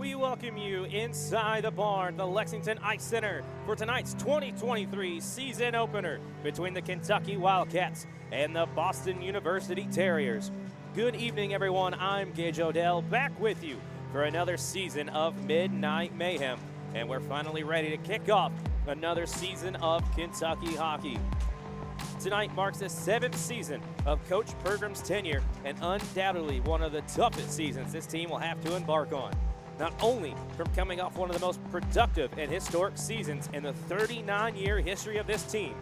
we welcome you inside the barn, the Lexington Ice Center, for tonight's 2023 season opener between the Kentucky Wildcats and the Boston University Terriers. Good evening, everyone. I'm Gage Odell, back with you for another season of Midnight Mayhem, and we're finally ready to kick off another season of Kentucky hockey. Tonight marks the 7th season of Coach Pregame's tenure, and undoubtedly one of the toughest seasons this team will have to embark on. Not only from coming off one of the most productive and historic seasons in the 39-year history of this team,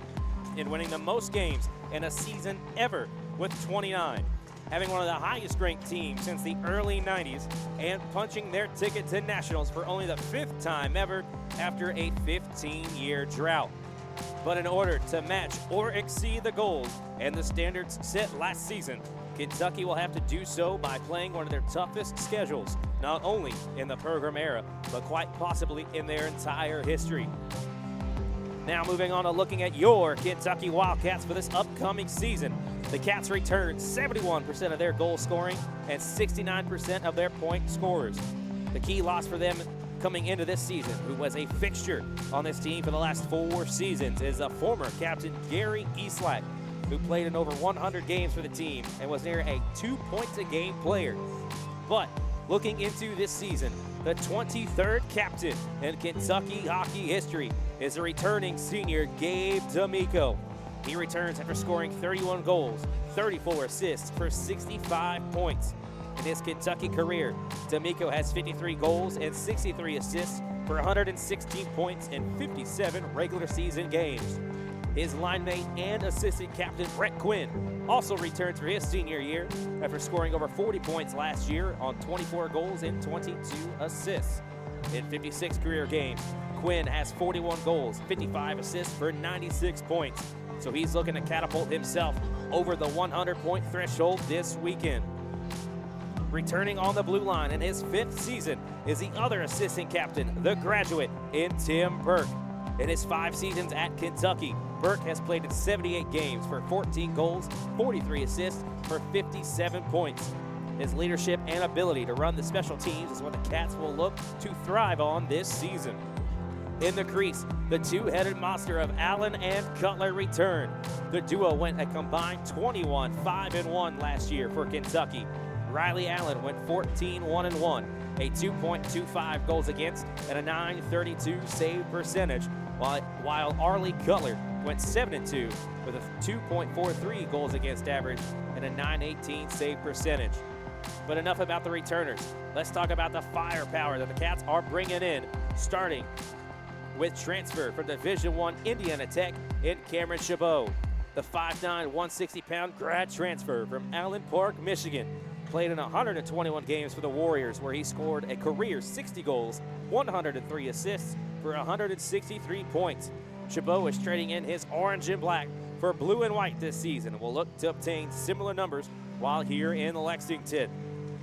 in winning the most games in a season ever with 29, having one of the highest-ranked teams since the early 90s, and punching their ticket to nationals for only the 5th time ever after a 15-year drought. But in order to match or exceed the goals and the standards set last season, Kentucky will have to do so by playing one of their toughest schedules, not only in the Pregame era, but quite possibly in their entire history. Now moving on to looking at your Kentucky Wildcats for this upcoming season. The Cats returned 71% of their goal scoring and 69% of their point scorers. The key loss for them coming into this season, who was a fixture on this team for the last 4 seasons, is a former captain, Gary Eastlack, who played in over 100 games for the team and was near a 2-point-a-game player. But looking into this season, the 23rd captain in Kentucky hockey history is a returning senior, Gabe D'Amico. He returns after scoring 31 goals, 34 assists for 65 points. In his Kentucky career, D'Amico has 53 goals and 63 assists for 116 points in 57 regular season games. His line mate and assistant captain, Brett Quinn, also returns for his senior year after scoring over 40 points last year on 24 goals and 22 assists. In 56 career games, Quinn has 41 goals, 55 assists for 96 points. So he's looking to catapult himself over the 100-point threshold this weekend. Returning on the blue line in his 5th season is the other assistant captain, the graduate, in Tim Burke. In his 5 seasons at Kentucky, Burke has played in 78 games for 14 goals, 43 assists for 57 points. His leadership and ability to run the special teams is what the Cats will look to thrive on this season. In the crease, the two-headed monster of Allen and Cutler return. The duo went a combined 21-5-1 last year for Kentucky. Riley Allen went 14-1-1, a 2.25 goals against and a .932 save percentage, while Arlie Cutler went 7-2 with a 2.43 goals against average and a .918 save percentage. But enough about the returners. Let's talk about the firepower that the Cats are bringing in, starting with transfer from Division I Indiana Tech in Cameron Chabot. The 5'9", 160-pound grad transfer from Allen Park, Michigan, played in 121 games for the Warriors, where he scored a career 60 goals, 103 assists for 163 points. Chabot is trading in his orange and black for blue and white this season and will look to obtain similar numbers while here in Lexington.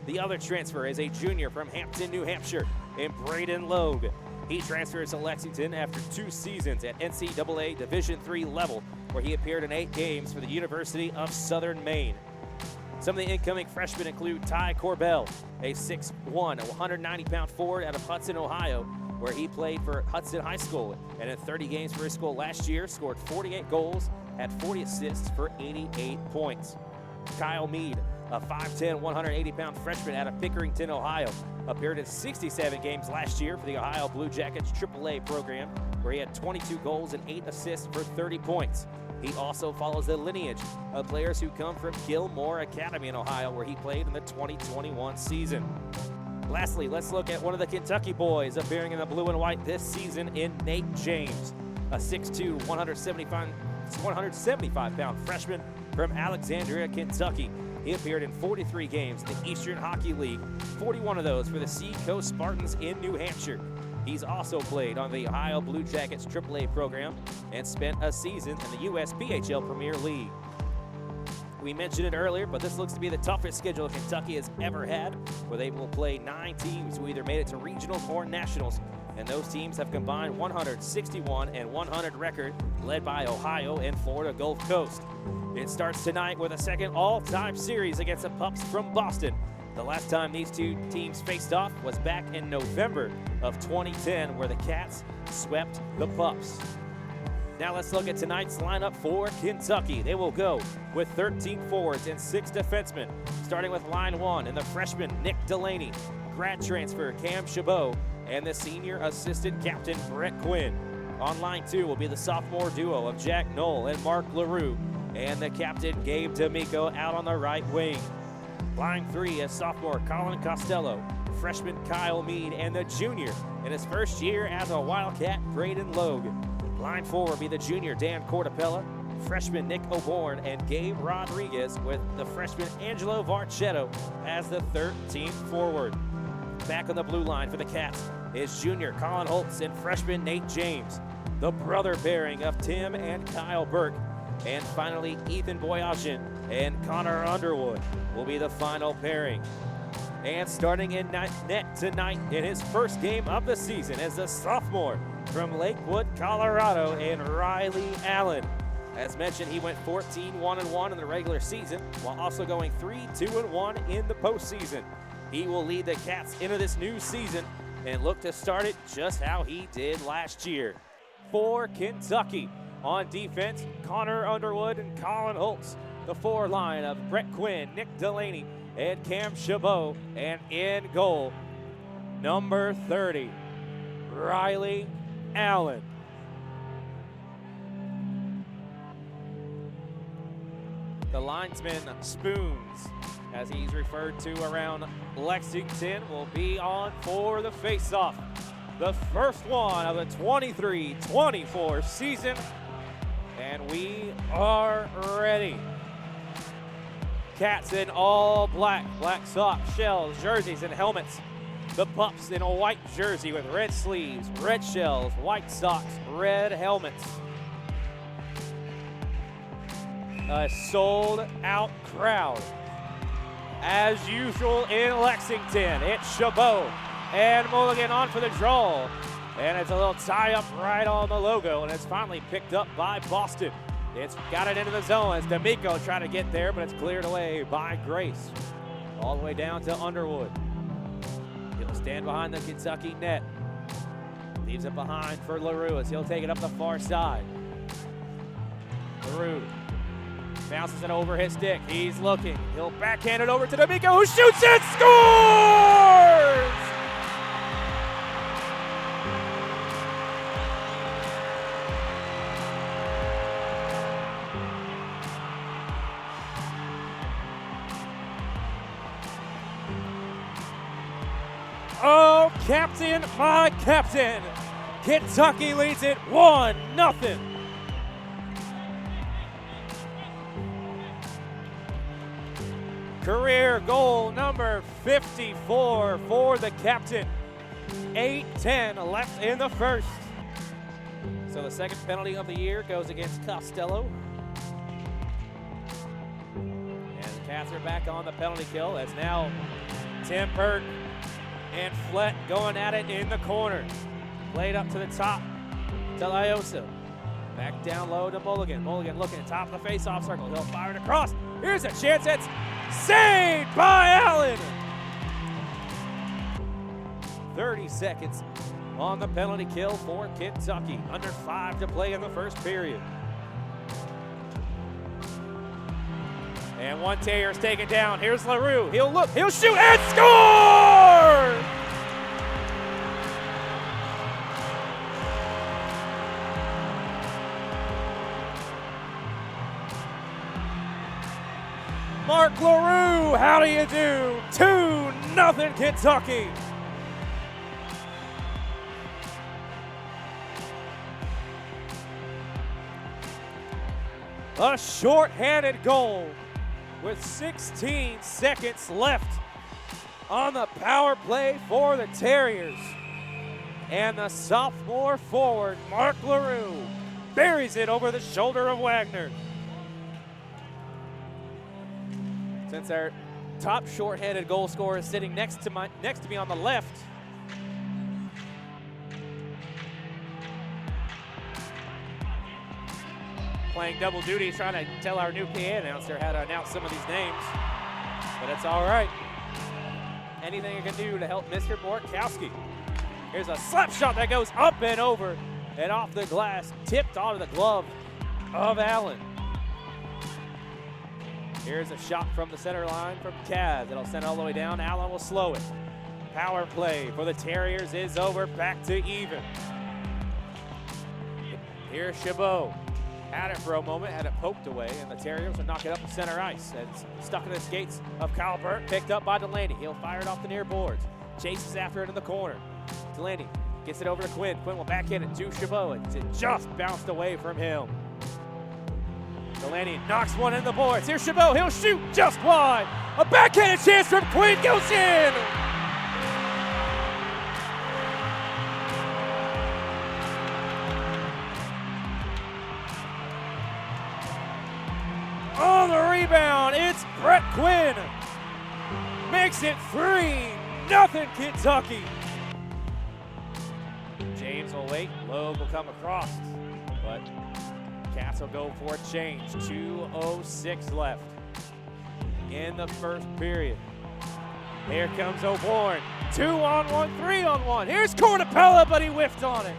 The other transfer is a junior from Hampton, New Hampshire, in Braden Logue. He transfers to Lexington after 2 seasons at NCAA Division III level, where he appeared in 8 games for the University of Southern Maine. Some of the incoming freshmen include Ty Corbell, a 6'1", 190-pound forward out of Hudson, Ohio, where he played for Hudson High School, and in 30 games for his school last year, scored 48 goals, had 40 assists for 88 points. Kyle Mead, a 5'10", 180-pound freshman out of Pickerington, Ohio, appeared in 67 games last year for the Ohio Blue Jackets AAA program, where he had 22 goals and 8 assists for 30 points. He also follows the lineage of players who come from Gilmore Academy in Ohio, where he played in the 2021 season. Lastly, let's look at one of the Kentucky boys appearing in the blue and white this season in Nate James, a 6'2", 175-pound freshman from Alexandria, Kentucky. He appeared in 43 games in the Eastern Hockey League, 41 of those for the Seacoast Spartans in New Hampshire. He's also played on the Ohio Blue Jackets AAA program and spent a season in the USPHL Premier League. We mentioned it earlier, but this looks to be the toughest schedule Kentucky has ever had, where they will play 9 teams who either made it to regionals or nationals, and those teams have combined 161 and 100 record, led by Ohio and Florida Gulf Coast. It starts tonight with a second all-time series against the Pups from Boston. The last time these two teams faced off was back in November of 2010, where the Cats swept the Pups. Now let's look at tonight's lineup for Kentucky. They will go with 13 forwards and 6 defensemen, starting with line 1 and the freshman Nick Delaney, grad transfer Cam Chabot, and the senior assistant captain Brett Quinn. On line 2 will be the sophomore duo of Jack Knoll and Mark LaRue, and the captain Gabe D'Amico out on the right wing. Line 3 is sophomore Colin Costello, freshman Kyle Mead, and the junior in his first year as a Wildcat, Braden Logue. Line 4 will be the junior Dan Cortapella, freshman Nick O'Born, and Gabe Rodriguez, with the freshman Angelo Varchetto as the 13th forward. Back on the blue line for the Cats is junior Colin Holtz and freshman Nate James, the brother pairing of Tim and Kyle Burke. And finally, Ethan Boyajian and Connor Underwood will be the final pairing. And starting in net tonight in his first game of the season is the sophomore from Lakewood, Colorado, and Riley Allen. As mentioned, he went 14-1-1 in the regular season, while also going 3-2-1 in the postseason. He will lead the Cats into this new season and look to start it just how he did last year. For Kentucky, on defense, Connor Underwood and Colin Holtz. The 4 line of Brett Quinn, Nick Delaney, and Cam Chabot. And in goal, number 30, Riley Allen. The linesman Spoons, as he's referred to around Lexington, will be on for the face-off. The first one of the 23-24 season, and we are ready. Cats in all black socks, shells, jerseys, and helmets. The Pups in a white jersey with red sleeves, red shells, white socks, red helmets. A sold-out crowd. As usual in Lexington, it's Chabot and Mulligan on for the draw. And it's a little tie-up right on the logo, and it's finally picked up by Boston. It's got it into the zone as D'Amico trying to get there, but it's cleared away by Grace. All the way down to Underwood. He'll stand behind the Kentucky net. Leaves it behind for LaRue as he'll take it up the far side. LaRue bounces it over his stick. He's looking. He'll backhand it over to D'Amico, who shoots it, scores! Oh, captain, my captain. Kentucky leads it 1-0. Career goal number 54 for the captain. 8:10 left in the first. So the second penalty of the year goes against Costello. And the Cats are back on the penalty kill as now Tim Burke and Flett going at it in the corner. Played up to the top to Liosa. Back down low to Mulligan. Mulligan looking at top of the face-off circle. He'll fire it across. Here's a chance. It's saved by Allen. 30 seconds on the penalty kill for Kentucky. Under 5 to play in the first period. And one Terrier's taken down. Here's LaRue. He'll look, he'll shoot, and score! Mark LaRue, how do you do? 2-0 Kentucky. A short-handed goal with 16 seconds left on the power play for the Terriers. And the sophomore forward, Mark LaRue, buries it over the shoulder of Wagner. Since our top short-handed goal scorer is sitting next to me on the left, playing double duty, trying to tell our new PA announcer how to announce some of these names, but it's all right. anything you can do to help Mr. Borkowski. Here's a slap shot that goes up and over and off the glass, tipped onto the glove of Allen. Here's a shot from the center line from Kaz. It'll send it all the way down. Allen will slow it. Power play for the Terriers is over, back to even. Here's Chabot. Had it for a moment, had it poked away, and the Terriers will knock it up to center ice. It's stuck in the skates of Kyle Burt, picked up by Delaney. He'll fire it off the near boards. Chases after it in the corner. Delaney gets it over to Quinn. Quinn will back in it to Chabot. It just bounced away from him. Delaney knocks one in the boards. Here's Chabot. He'll shoot just wide. A backhanded chance from Quinn goes in. On the rebound, it's Brett Quinn. Makes it 3-0 Kentucky. James will wait. Loeb will come across, but Cats will go for a change. 2:06 left in the first period. Here comes O'Born. 2-on-1, 3-on-1. Here's Cornapella, but he whiffed on it.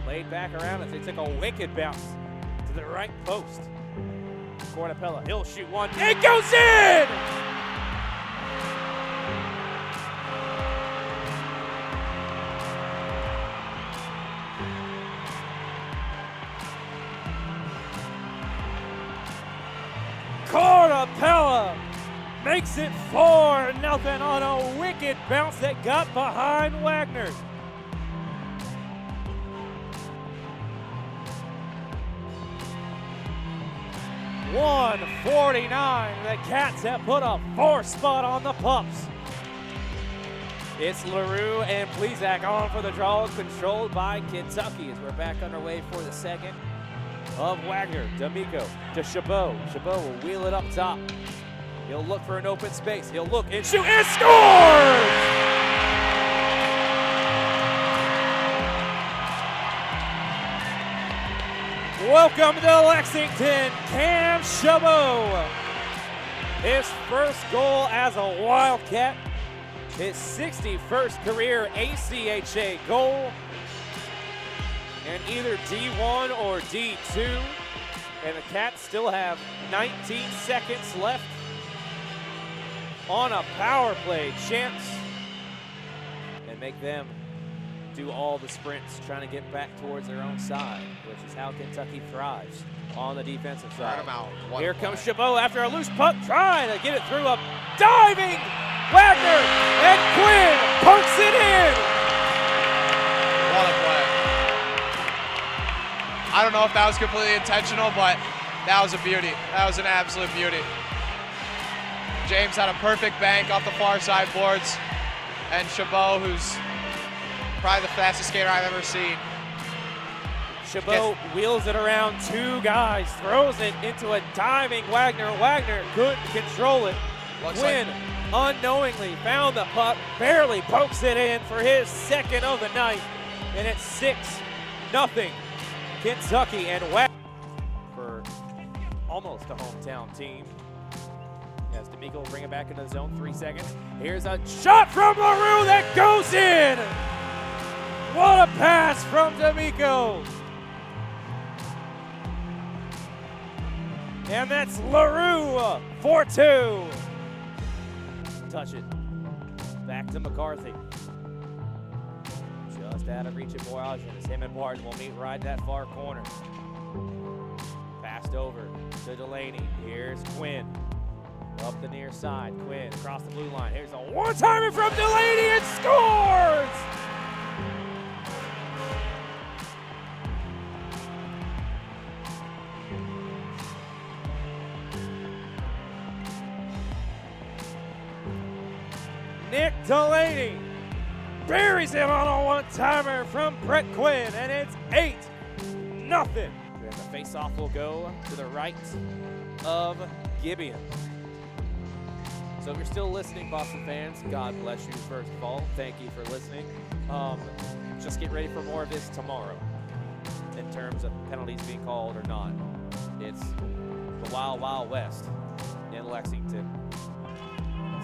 Played back around as they took a wicked bounce to the right post. Cornapella, he'll shoot one. It goes in! Cornapella makes it 4-0 on a wicked bounce that got behind Wagner. .149. The Cats have put a 4 spot on the Pups. It's LaRue and Plezak on for the draw, controlled by Kentucky as we're back underway for the second of Wagner. D'Amico to Chabot. Chabot will wheel it up top. He'll look for an open space. He'll look and shoot and scores! Welcome to Lexington, Cam Chabot. His first goal as a Wildcat, his 61st career ACHA goal, and either D1 or D2. And the Cats still have 19 seconds left on a power play chance and make them do all the sprints trying to get back towards their own side, which is how Kentucky thrives on the defensive side. Here comes Chabot after a loose puck, trying to get it through a diving Wagner, and Quinn pokes it in. What a play. I don't know if that was completely intentional, but that was a beauty. That was an absolute beauty. James had a perfect bank off the far side boards, and Chabot, who's probably the fastest skater I've ever seen. Chabot wheels it around 2 guys, throws it into a diving Wagner. Wagner couldn't control it. Quinn unknowingly found the puck, barely pokes it in for his second of the night, and it's 6-0 Kentucky, and Wagner for almost a hometown team. As D'Amico will bring it back into the zone, 3 seconds. Here's a shot from LaRue that goes in. What a pass from D'Amico. And that's LaRue, 4-2. Touch it. Back to McCarthy. Just out of reach of Boyajian as him and Barton will meet right that far corner. Passed over to Delaney. Here's Quinn. Up the near side. Quinn across the blue line. Here's a one-timer from Delaney and scores! Nick Delaney buries him on a one-timer from Brett Quinn, and it's 8-0. And the face-off will go to the right of Gibeon. So if you're still listening, Boston fans, God bless you first of all. Thank you for listening. Just get ready for more of this tomorrow in terms of penalties being called or not. It's the Wild Wild West in Lexington.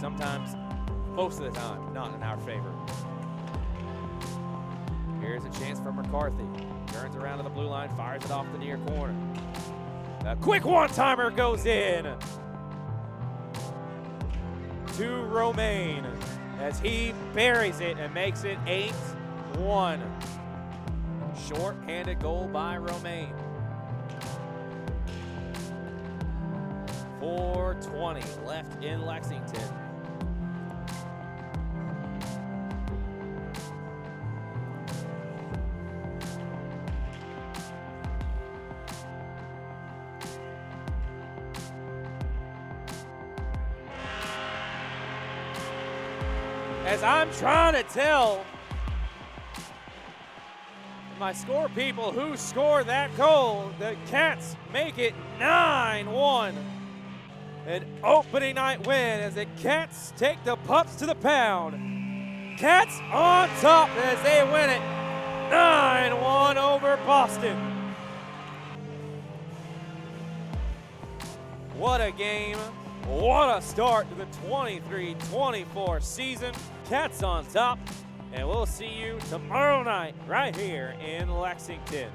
sometimes, most of the time, not in our favor. Here's a chance for McCarthy. Turns around to the blue line, fires it off the near corner. A quick one-timer goes in to Romaine as he buries it and makes it 8-1. Short-handed goal by Romaine. 4:20 left in Lexington. As I'm trying to tell my score people who scored that goal, the Cats make it 9-1. An opening night win as the Cats take the pups to the pound. Cats on top as they win it 9-1 over Boston. What a game. What a start to the 23-24 season. Cats on top, and we'll see you tomorrow night right here in Lexington.